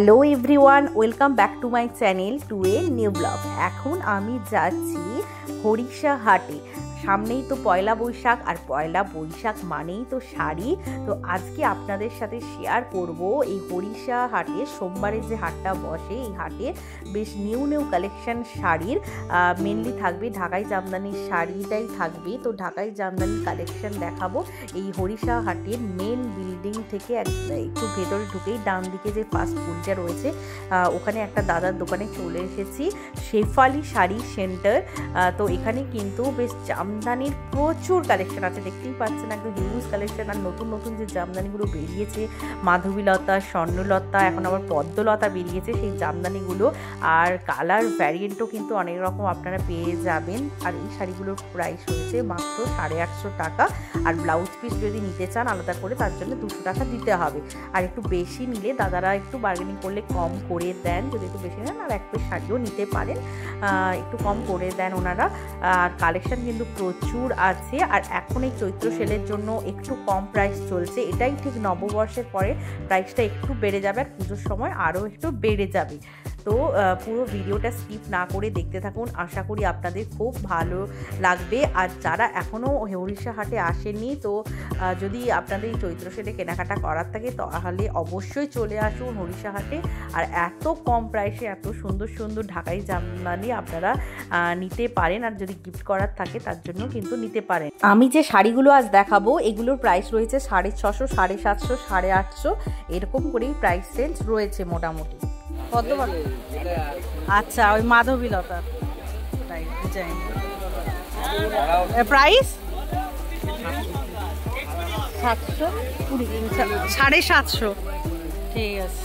Hello everyone, welcome back to my channel to a new blog. এখন আমি যাচ্ছি হরিষা হাটে। সামনেই তো পয়লা বৈশাখ, আর পয়লা বৈশাখ মানেই তো শাড়ি। তো আজকে আপনাদের সাথে শেয়ার করব এই হরিষা হাটে সোমবারে যে হাটটা বসে, এই হাটে বেশ নিউ নিউ কালেকশন শাড়ির মেনলি থাকবে। ঢাকাই জামদানির শাড়িটাই থাকবে। তো ঢাকাই জামদানির কালেকশন দেখাবো এই হরিষা হাটের মেন বিল্ডিং থেকে একটু ভেতরে ঢুকেই ডান দিকে যে ফার্স্ট পুলটা রয়েছে, ওখানে একটা দাদার দোকানে চলে এসেছি, শেফালি শাড়ি সেন্টার। তো এখানে কিন্তু বেশ জামদানির প্রচুর কালেকশন আছে, দেখতেই পাচ্ছেন একদম হিউজ কালেকশন। আর নতুন নতুন যে জামদানিগুলো বেরিয়েছে, মাধবীলতা, স্বর্ণলতা, এখন আবার পদ্মলতা বেরিয়েছে, সেই জামদানিগুলো আর কালার ভ্যারিয়েন্টও কিন্তু অনেক রকম আপনারা পেয়ে যাবেন। আর এই শাড়িগুলোর প্রাইস হয়েছে মাত্র 850 টাকা। আর ব্লাউজ পিস যদি নিতে চান আলাদা করে, তার জন্য 200 টাকা দিতে হবে। আর একটু বেশি নিলে দাদারা একটু বার্গেনিং করলে কম করে দেন, যদি একটু বেশি নেন আর এক পিস শাড়িও নিতে পারেন, একটু কম করে দেন ওনারা। আর কালেকশন কিন্তু প্রচুর আছে। আর এখন এই চৈত্র সেলের জন্য একটু কম প্রাইস চলছে। এটাই ঠিক নববর্ষের পরে প্রাইসটা একটু বেড়ে যাবে, আর পুজোর সময় আরও একটু বেড়ে যাবে। তো পুরো ভিডিওটা স্কিপ না করে দেখতে থাকুন, আশা করি আপনাদের খুব ভালো লাগবে। আর যারা এখনও হরিষা হাটে আসেননি, তো যদি আপনাদের এই চৈত্র সেলে কেনাকাটা করার থাকে তাহলে অবশ্যই চলে আসুন হরিষা হাটে। আর এত কম প্রাইসে এত সুন্দর সুন্দর ঢাকাই জামদানি আপনারা নিতে পারেন। আর যদি গিফট করার থাকে তার জন্য কিন্তু নিতে পারেন। আমি যে শাড়িগুলো আজ দেখাবো এগুলোর প্রাইস রয়েছে 650, 750, 850 এরকম করেই প্রাইস রেঞ্জ রয়েছে মোটামুটি। আচ্ছা, ওই মাধবীলতার প্রাইস 720, 750। ঠিক আছে।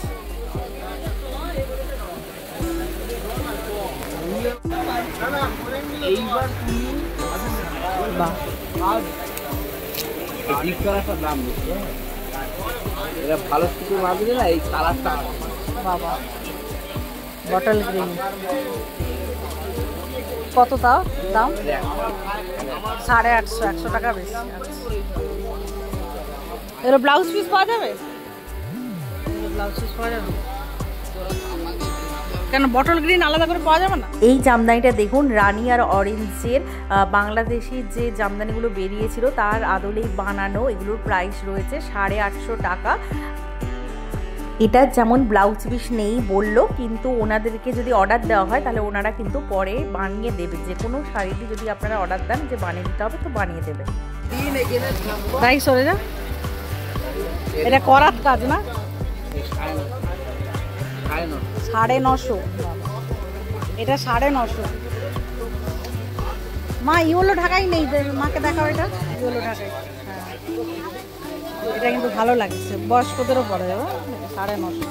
ভালো কিছু মাঝে না এই কালারটা বাবা, বটল গ্রিন কত তাও দাম? 850, 100 টাকা বেশি। এর ব্লাউজ পিস পাওয়া যাবে? ব্লাউজ পিস পাওয়া যাবে কেন? বটল গ্রিন আলাদা করে পাওয়া যাবে না? এই জামদানিটা দেখুন, রানী আর অরেঞ্জের বাংলাদেশি যে জামদানিগুলো বেরিয়েছিল তার আদলেই বানানো। এগুলোর প্রাইস রয়েছে 850 টাকা। এটা যেমন ব্লাউজ পিস নেই বললো, কিন্তু ওনাদেরকে যদি অর্ডার দেওয়া হয় তাহলে ওনারা কিন্তু পরে বানিয়ে দেবে। যে কোনো শাড়িটি যদি আপনারা অর্ডার দেন যে বানিয়ে দিতে হবে, তো বানিয়ে দেবে। প্রাইস হয়ে যা, এটা করার কাজ না? 950। এটা 950। মা ইয়েলো ঢাকাই নেই, মাকে দেখাও। এটা ইয়েলো ঢাকাই। হ্যাঁ, এটা কিন্তু ভালো লাগছে, বয়স্কদেরও পড়ে যাবে। 950।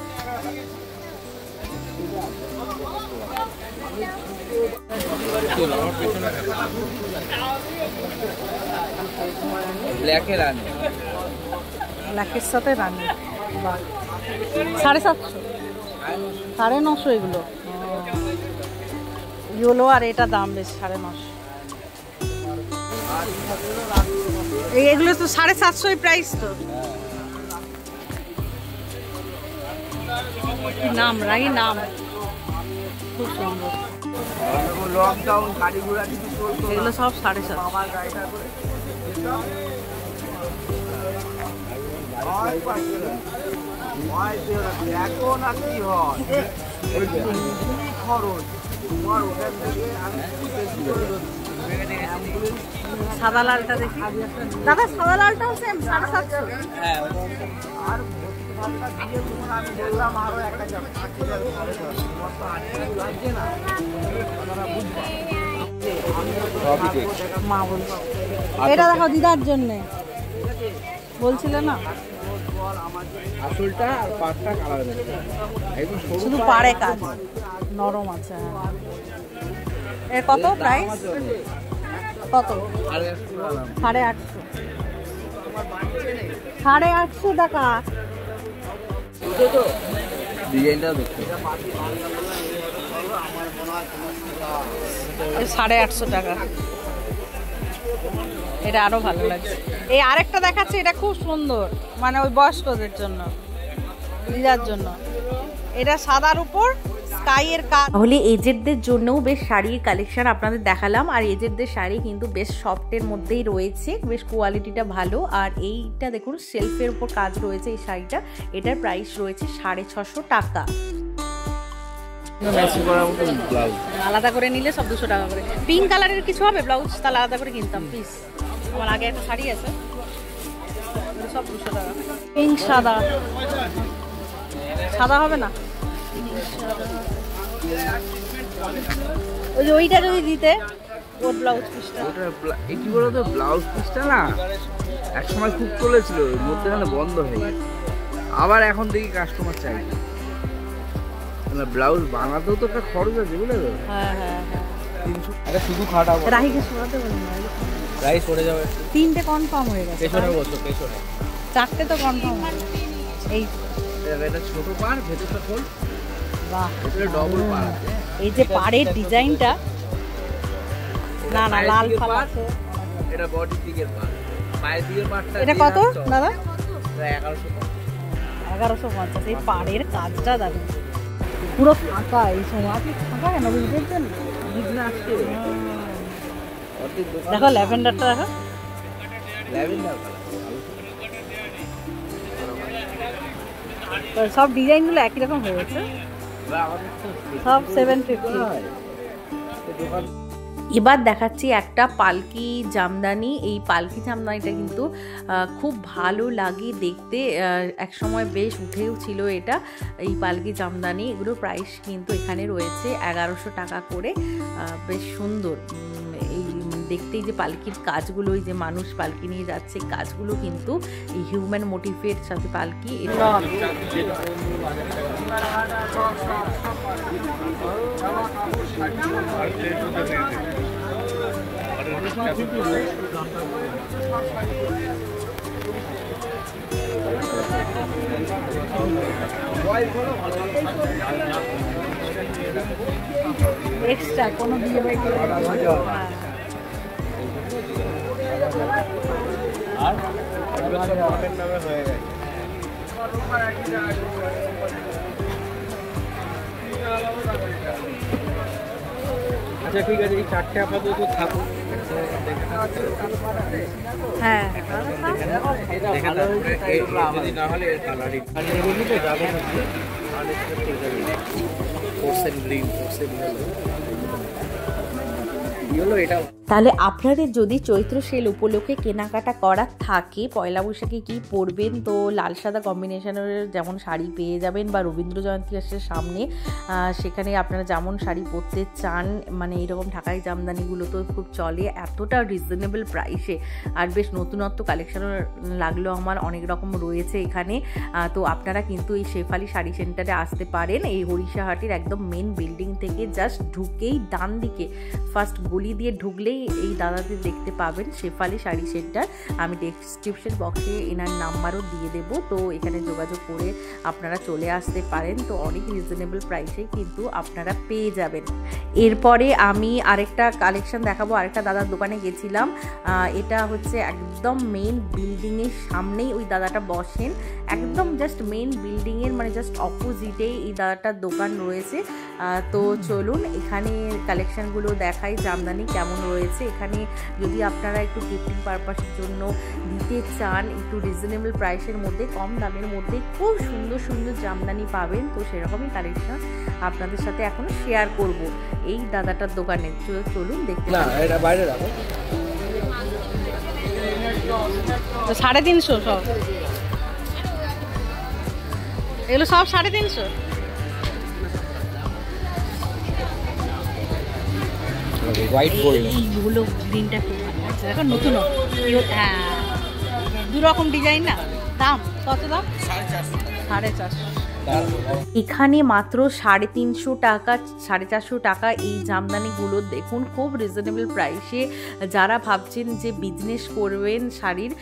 ব্ল্যাকের সাথে রানি। বাহ, 750, 950 এগুলো ইয়েলো। আর এটা দাম বেশ 950। এগুলো তো 750 প্রাইস। তো নাম রাই নাম খুব সুন্দর। লকডাউন গাড়িগুলো এগুলো সব 750। আমার গাড়িটা করে এখন আর কি হয় খরচ তোমার ওখান থেকে। আমি সাদা লালটা দেখি দাদা, সাদা লালটাও সেম 750। আর আমি বললাম আরো একটা মা বলছে এটা দেখো দিদার জন্য বলছিলে না? আসলটা আর পাটটা কালার শুধু পাড়ে কাজ, নরম আছে। এর কত প্রাইস? কত? 850। 850 টাকা। ডিজাইনটা দেখো, 850 টাকা। এটা আরো ভালো লাগছে। এই আরেকটা দেখাচ্ছে, এটা খুব সুন্দর, মানে ওই বয়স্কদের জন্য, দিদার জন্য। এটা সাদার উপর স্কাইয়ের কাজ। তাহলে এজেডদের জন্যও বেশ শাড়ির কালেকশন আপনাদের দেখালাম। আর এজেডদের শাড়ি কিন্তু বেশ সফটের মধ্যেই রয়েছে, বেশ কোয়ালিটিটা ভালো। আর এইটা দেখুন সেলফের উপর কাজ রয়েছে এই শাড়িটা, এটার প্রাইস রয়েছে 650 টাকা। আলাদা করে নিলে সব 200 টাকা করে। পিঙ্ক কালারের কিছু হবে ব্লাউজ, তাহলে আলাদা করে কিনতাম প্লিজ। আমার আগে একটা শাড়ি আছে, সব 200 টাকা। পিঙ্ক সাদা, সাদা হবে না? ওই যে ওইটা যদি দিতে, ওর ব্লাউজ পিসটা। কি বলতো, ব্লাউজ পিসটা না একসময় খুব চলেছিল, মধ্যখানে বন্ধ হয়ে গেছে, আবার এখন দেখি কাস্টমার চাই। ব্লাউজ বানাতেও তো একটা খরচ আছে, বুঝলে তো? হ্যাঁ হ্যাঁ হ্যাঁ। 300 এটা শুধু খাটাবো। রাহিকে সরাতে বলুন, রাহি সরে যাবে। 3টে কনফার্ম হয়ে গেছে। পেছনে বসো, পেছনে। 4টে তো কনফার্ম হয়ে গেছে। এই এটা ছোট পার, ভেতরটা খোল। বাহ, এটা ডবল পার আছে। এই যে পাড়ের ডিজাইনটা, না না লাল পাড় আছে। এটা বডি দিকের পার, পায়ের দিকের পারটা। এটা কত দাদা? 1150। এই পাড়ের কাজটা দাদা পুরো ফাঁকা। এই সময় আপনি ফাঁকা কেন বুঝতে পারছেন? দেখো ল্যাভেন্ডারটা, দেখো ল্যাভেন্ডার কালার। সব ডিজাইনগুলো একই রকম হয়ে গেছে, সব 750। এবার দেখাচ্ছি একটা পালকি জামদানি। এই পালকি জামদানিটা কিন্তু খুব ভালো লাগে দেখতে, এক সময় বেশ উঠেও ছিল এটা। এই পালকি জামদানি এগুলো প্রাইস কিন্তু এখানে রয়েছে 1100 টাকা করে। বেশ সুন্দর এই দেখতেই যে পালকির কাজগুলো, এই যে মানুষ পালকি নিয়ে যাচ্ছে, কাজগুলো কিন্তু এই হিউম্যান মোটিভের সাথে পালকি। এক্সট্রা কোনো বিয়ে বাড়িতে আর নামে হয়ে গেছে। আচ্ছা ঠিক আছে, এই 4টে আপাতত থাকুক। হ্যাঁ যদি না হলে এর কালারিং তাহলে আপনাদের যদি চৈত্র সেল উপলক্ষে কেনাকাটা করার থাকে, পয়লা বৈশাখে কি পরবেন, তো লাল সাদা কম্বিনেশনের যেমন শাড়ি পেয়ে যাবেন, বা রবীন্দ্র জয়ন্তী আসছে সামনে, সেখানে আপনারা যেমন শাড়ি পরতে চান, মানে এরকম ঢাকাই জামদানিগুলো তো খুব চলে, এতটা রিজনেবল প্রাইসে। আর বেশ নতুনত্ব কালেকশনও লাগলো আমার, অনেক রকম রয়েছে এখানে। তো আপনারা কিন্তু এই শেফালি শাড়ি সেন্টারে আসতে পারেন। এই হরিষাহাটির একদম মেন বিল্ডিং থেকে জাস্ট ঢুকেই ডান দিকে ফার্স্ট গলি দিয়ে ঢুকলেই এই দাদাদের দেখতে পাবেন, শেফালি শাড়ি সেন্টার। আমি ডেসক্রিপশন বক্সে এনার নাম্বারও দিয়ে দেব, তো এখানে যোগাযোগ করে আপনারা চলে আসতে পারেন। তো অনেক রিজনেবল প্রাইসে কিন্তু আপনারা পেয়ে যাবেন। এরপরে আমি আরেকটা কালেকশন দেখাবো, আরেকটা দাদার দোকানে গেছিলাম। এটা হচ্ছে একদম মেন বিল্ডিংয়ের সামনেই ওই দাদাটা বসেন, একদম জাস্ট মেন বিল্ডিংয়ের মানে জাস্ট অপোজিটেই এই দাদাটার দোকান রয়েছে। তো চলুন এখানে কালেকশনগুলো দেখাই, জামদানি কেমন রয়েছে এখানে। যদি আপনারা একটু গিফটিং পারপাসের জন্য দিতে চান, একটু রিজনেবল প্রাইসের মধ্যে, কম দামের মধ্যে খুব সুন্দর সুন্দর জামদানি পাবেন। তো সেরকমই কালেকশন আপনাদের সাথে এখন শেয়ার করব এই দাদাটার দোকানে। চলুন দেখতে। না এটা বাইরে রাখো। 350 সব এগুলো, সব 350। হোয়াইট গোল্ড, এইগুলো গ্রিনটা খুব ভালো লাগছে, দেখো নতুন। হ্যাঁ, 2 রকম ডিজাইন না। দাম কত? দাম 450। এখানে মাত্র 350 টাকা 450 টাকা এই জামদানিগুলো দেখুন, খুব রিজনেবল প্রাইসে। যারা ভাবছেন যে বিজনেস করবেন শাড়ির,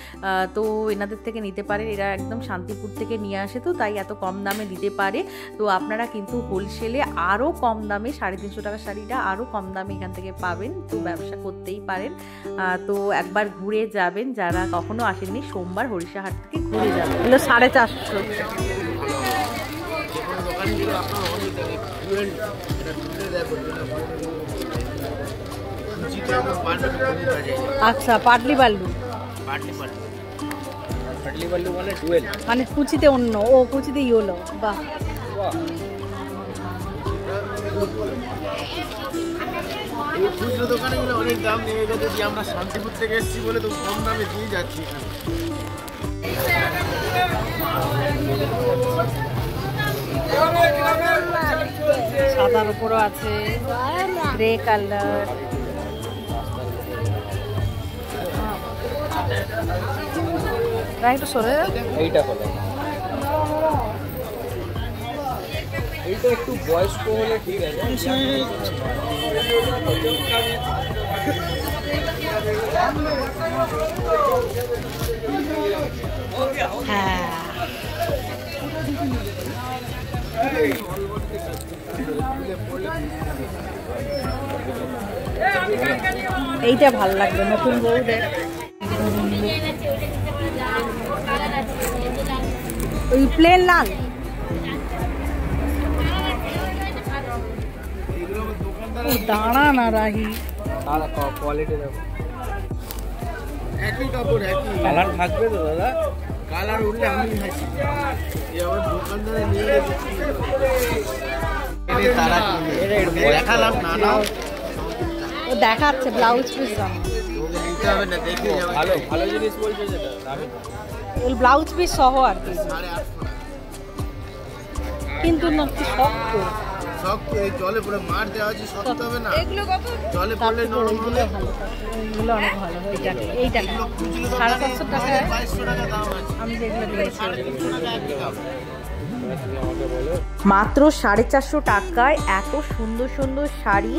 তো এনাদের থেকে নিতে পারেন। এরা একদম শান্তিপুর থেকে নিয়ে আসে, তো তাই এত কম দামে দিতে পারে। তো আপনারা কিন্তু হোলসেলে আরও কম দামে 350 টাকা শাড়িটা আরও কম দামে এখান থেকে পাবেন। তো ব্যবসা করতেই পারেন। তো একবার ঘুরে যাবেন, যারা কখনো আসেননি, সোমবার হরিষাহাট থেকে ঘুরে যাবেন। এগুলো 450। আচ্ছা, পাটলি বাল্লু মানে কুচিতে অন্য, ও কুচিতে ইয়েলো। বাহ, খুচরো দোকানে গেলে অনেক দাম নেমে গেছে, যে আমরা শান্তিপুর থেকে এসেছি বলে তো কম দামে দিয়ে যাচ্ছি। সাদার উপরও আছে গ্রে কালার। একটু সরে এইটা বলে, এইটা একটু বয়স্ক হলে ঠিক আছে। হ্যাঁ, এইটা ভাল লাগবে নতুন বউদের। ওই প্লেন লাল, দাঁড়া না রাহি, কোয়ালিটি দেখো, একই কাপড় একই কালার থাকবে তো দাদা? কালার উঠলে আমি হাসি, আমার দোকানদারে নিয়ে গেছে তারা দেখালাম না নাও, ও দেখাচ্ছে ব্লাউজ পিস ওকে নিতে হবে না, দেখে যাবে। ভালো ভালো জিনিস বলছে যেটা দামি, ওই ব্লাউজ পিস সহ আর কি, 850 কিন্তু না কি শক্ত, শক্ত, এই জলে পরে মার দেওয়া আছে, শক্ত হবে না, জলে পড়লে নরম হবে। এগুলো অনেক ভালো। এইটা 750 টাকায় 2200 টাকা দাম আছে। আমি যেগুলো দিয়েছি মাত্র 450 টাকায় এত সুন্দর সুন্দর শাড়ি,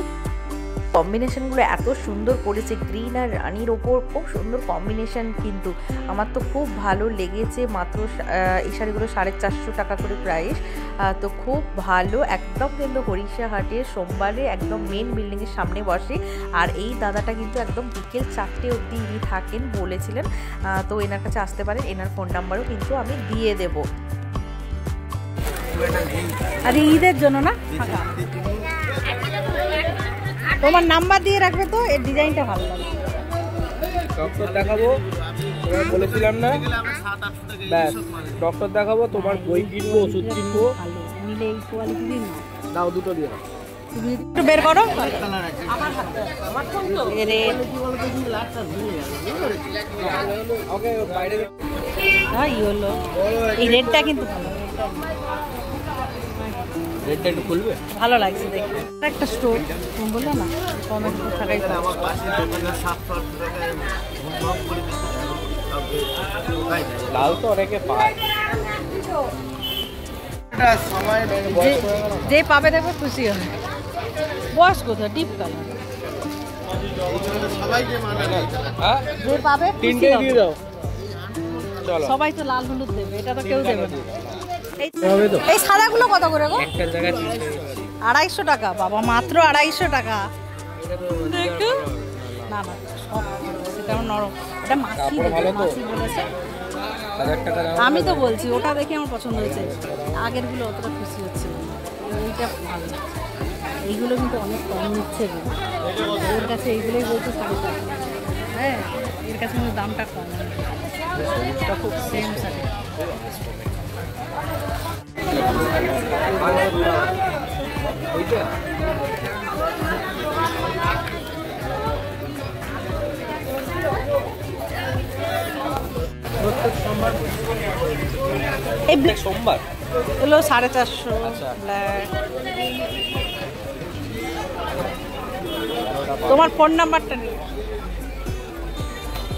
কম্বিনেশনগুলো এত সুন্দর করেছে, গ্রিন আর রানির ওপর খুব সুন্দর কম্বিনেশন, কিন্তু আমার তো খুব ভালো লেগেছে। মাত্র এই শাড়িগুলো 450 টাকা করে প্রাইস, তো খুব ভালো। একদম কিন্তু হরিষা হাটের সোমবারে একদম মেন বিল্ডিংয়ের সামনে বসে, আর এই দাদাটা কিন্তু একদম বিকেল 4টে অবধি ইনি থাকেন বলেছিলেন, তো এনার কাছে আসতে পারেন, এনার ফোন নাম্বারও কিন্তু আমি দিয়ে দেবো। আর ঈদের জন্য না ফাঁকা, তোমার নাম্বার দিয়ে রাখবে তো, এর ডিজাইনটা ভালো লাগে। ডক্টর দেখাবো, তোমার বলেছিলাম না, ব্যাস ডক্টর দেখাবো, তোমার বই কিনবো, ওষুধ কিনবো, ভালো নিলে এই কোয়ালিটি দিন না, দাও দুটো দিয়ে দাও। তুমি একটু বের করো। ওকে বাইরে ইয়েলো, এই রেডটা কিন্তু ভালো, রেটটা একটু খুলবে, ভালো লাগছে দেখে। একটা স্টোর তুমি বললো না কমেন্ট থাকাই তো। আমার পাশে দোকানে 700 টাকায় কম করে দিতে, লাল তো অনেকে পায়, এটা সময় যে পাবে দেখো খুশি হবে। বয়স কোথায় ডিপ কালার, সবাইকে মানাবে। হ্যাঁ যে পাবে খুশি তিনটেই হবে। দিয়ে দাও, চলো সবাই তো লাল হলুদ দেবে, এটা তো কেউ দেবে না। হবে তো, এই সাদাগুলো কত করে গো? একটা জায়গায় 250 টাকা। বাবা, মাত্র 250 টাকা। দেখো না না, সব সেটা আমার নরম, এটা মাছি কাপড় ভালো তো? মাছি বলেছে। 1000 টাকা দাম। আমি তো বলছি ওটা দেখে আমার পছন্দ হয়েছে, আগেরগুলো অতটা খুশি হচ্ছে না, এইটা ভালো। এইগুলো কিন্তু অনেক কম নিচ্ছে গো, ওর কাছে এইগুলোই বলছে 450। হ্যাঁ, এর কাছে কিন্তু দামটা কম, খুব সেম শাড়ি। এইটা এই সোমবার এগুলো 450 আচ্ছা। ব্ল্যাক। তোমার ফোন নাম্বারটা নেই,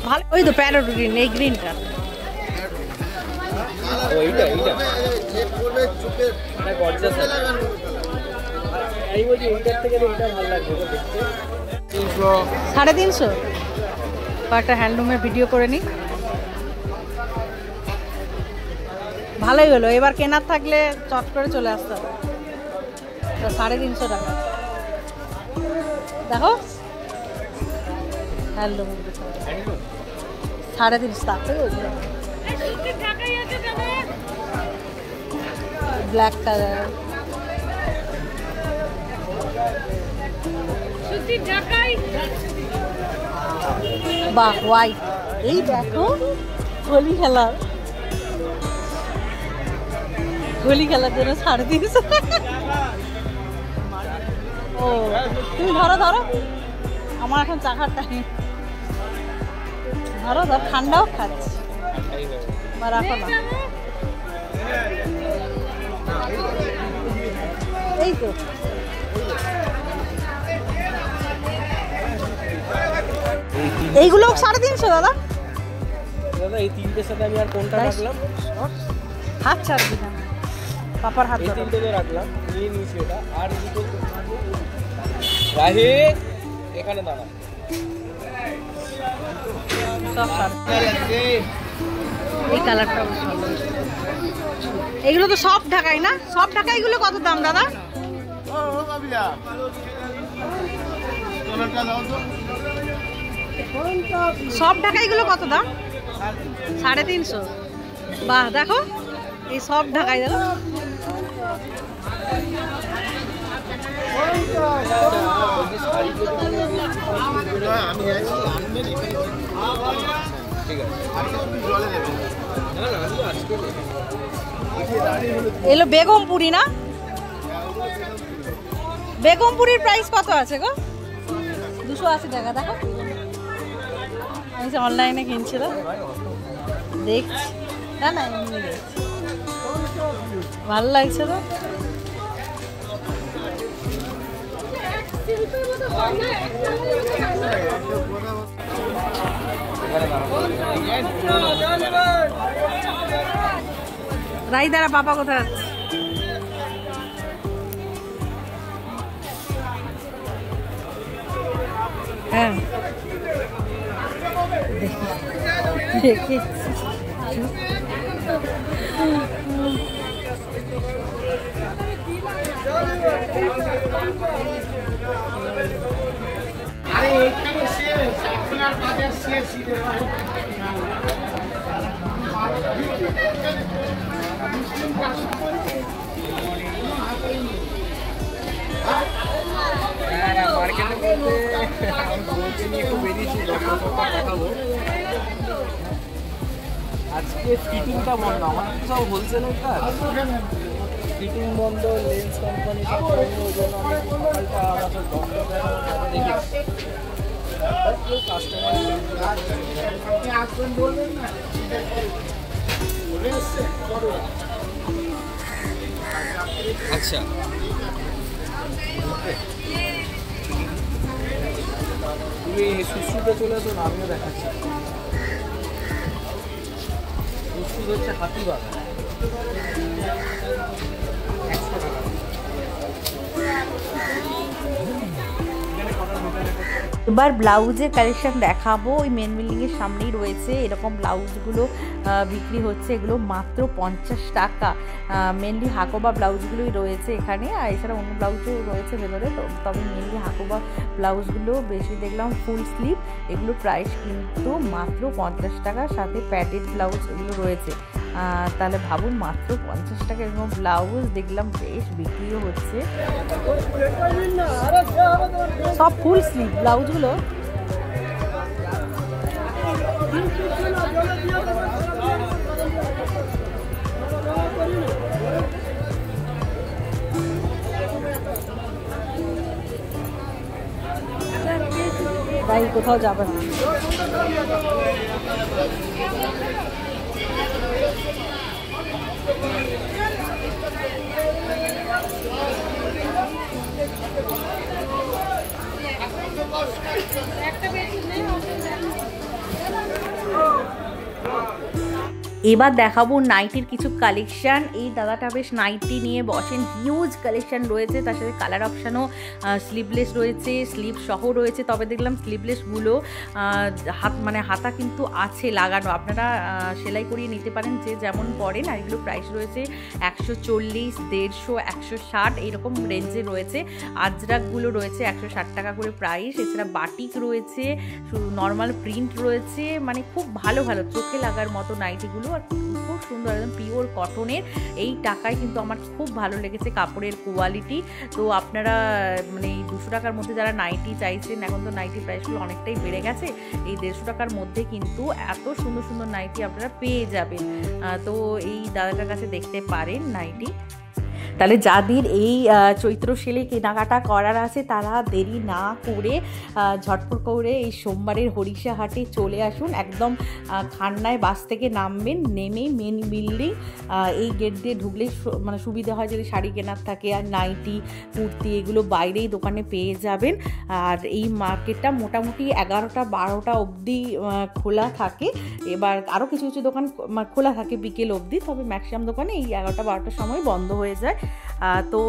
ভালো। ওই তো প্যারট গ্রিন, এই গ্রিনটা ও এইটা এইটা যে পড়বে চুপে মানে গর্জাস আছে, এই বলছি এইটার থেকে এইটা ভালো লাগবে গো দেখতে। 350। কয়েকটা হ্যান্ডলুমের ভিডিও করে নিই, ভালোই হলো। এবার কেনার থাকলে চট করে চলে আসতে হবে। 350 টাকা দেখো, হ্যান্ডলুম 350 টাকা। ব্ল্যাক কালার বাহ হোয়াইট, এই দেখো হোলি খেলার জন্য 350। ও তুমি ধরো ধরো, আমার এখন চাখার টাইম। ধরো ধর, ঠান্ডাও খাচ্ছি বা রাখো না। এই তো এইগুলো 350 দাদা। দাদা এই তিনটের সাথে আমি আর কোনটা রাখলাম? হাত ছাড়বি না, পাপার হাত এই ধরো। তিনটে রাখলাম, নিয়ে নিয়েছি এটা। আর দুটো রাহিত এখানে দাঁড়া। সব ছাড়। এই কালারটা এগুলো তো সব ঢাকাই না? সব ঢাকা এগুলো কত দাম দাদা? সব ঢাকা এগুলো কত দাম? 350। বাহ দেখো, এই সব ঢাকাই দেখো। এলো বেগমপুরি না? বেগমপুরির প্রাইস কত আছে গো? 280 টাকা। দেখো আমি অনলাইনে কিনছিলাম, দেখছি না না এমনি দেখছি, ভালো লাগছে তো। রাই দাঁড়া, পাপা কোথায় আছে? হ্যাঁ দেখি আরে এখানে সে আপনার বাজার শেষ আজকে ফিটিংটা বন্ধ, আমার তো সব হোলসেলের কাজ। ফিটিং বন্ধ, লেন্স কোম্পানি সব বন্ধ, ওই জন্য আমি সকালটা আমাদের বন্ধ দেখেছি। কাস্টমার আসবেন বলবেন না। আচ্ছা তুমি সুশ্রুতে চলে আসো না, আমিও দেখাচ্ছি। সুশ্রুত হচ্ছে হাতিবাগ, 100 টাকা। এবার ব্লাউজের কালেকশন দেখাবো। ওই মেন বিল্ডিংয়ের সামনেই রয়েছে এরকম ব্লাউজগুলো বিক্রি হচ্ছে, এগুলো মাত্র 50 টাকা। মেনলি হাকোবা ব্লাউজগুলোই রয়েছে এখানে, আর এছাড়া অন্য ব্লাউজও রয়েছে ভেতরে, তবে মেনলি হাকোবা ব্লাউজগুলো বেশি দেখলাম ফুল স্লিভ। এগুলো প্রাইস কিন্তু মাত্র 50 টাকা, সাথে প্যাডেড ব্লাউজ এগুলো রয়েছে। তাহলে ভাবুন, মাত্র 50 টাকা এরকম ব্লাউজ দেখলাম বেশ বিক্রিও হচ্ছে। সব ফুল স্লিভ ব্লাউজগুলো। তাই কোথাও যাবে না। এবার দেখাবো নাইটির কিছু কালেকশান। এই দাদাটা বেশ নাইটি নিয়ে বসেন, হিউজ কালেকশান রয়েছে, তার সাথে কালার অপশানও স্লিভলেস রয়েছে, স্লিভ সহ রয়েছে। তবে দেখলাম স্লিভলেসগুলো হাতা কিন্তু আছে লাগানো, আপনারা সেলাই করিয়ে নিতে পারেন যে যেমন পরেন। আর এগুলো প্রাইস রয়েছে 140, 150, 160 এইরকম রেঞ্জে রয়েছে। আজরাকগুলো রয়েছে 160 টাকা করে প্রাইস। এছাড়া বাটিক রয়েছে, নর্মাল প্রিন্ট রয়েছে, মানে খুব ভালো ভালো চোখে লাগার মতো নাইটিগুলো। আর খুব সুন্দর, একদম পিওর কটনের। এই টাকায় কিন্তু আমার খুব ভালো লেগেছে কাপড়ের কোয়ালিটি। তো আপনারা মানে এই 200 টাকার মধ্যে যারা নাইটি চাইছেন, এখন তো নাইটি প্রাইসগুলো অনেকটাই বেড়ে গেছে, এই 150 টাকার মধ্যে কিন্তু এত সুন্দর সুন্দর নাইটি আপনারা পেয়ে যাবেন। তো এই দাদাটার কাছে দেখতে পারেন নাইটি। তাহলে যাদের এই চৈত্র সেলে কেনাকাটা করার আছে তারা দেরি না করে ঝটপট করে এই সোমবারের হরিষা হাটে চলে আসুন। একদম খান্নায় বাস থেকে নামবেন, নেমে মেন বিল্ডিং এই গেট দিয়ে ঢুকলেই মানে সুবিধা হয়, যদি শাড়ি কেনার থাকে আর নাইটি কুর্তি এগুলো বাইরেই দোকানে পেয়ে যাবেন। আর এই মার্কেটটা মোটামুটি 11টা 12টা অবধি খোলা থাকে। এবার আরও কিছু কিছু দোকান খোলা থাকে বিকেল অবধি, তবে ম্যাক্সিমাম দোকানে এই 11টা 12টার সময় বন্ধ হয়ে যায়। তো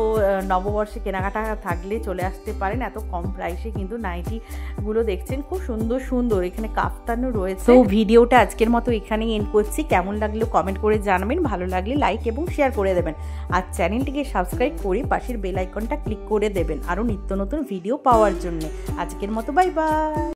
নববর্ষে কেনাকাটা থাকলে চলে আসতে পারেন। এত কম প্রাইসে কিন্তু নাইটিগুলো দেখছেন খুব সুন্দর সুন্দর, এখানে কাফতানও রয়েছে। তো ভিডিওটা আজকের মতো এখানেই এন্ড করছি। কেমন লাগলো কমেন্ট করে জানাবেন, ভালো লাগলে লাইক এবং শেয়ার করে দেবেন, আর চ্যানেলটিকে সাবস্ক্রাইব করে পাশের বেল আইকনটা ক্লিক করে দেবেন আরও নিত্য নতুন ভিডিও পাওয়ার জন্য। আজকের মতো বাই বাই।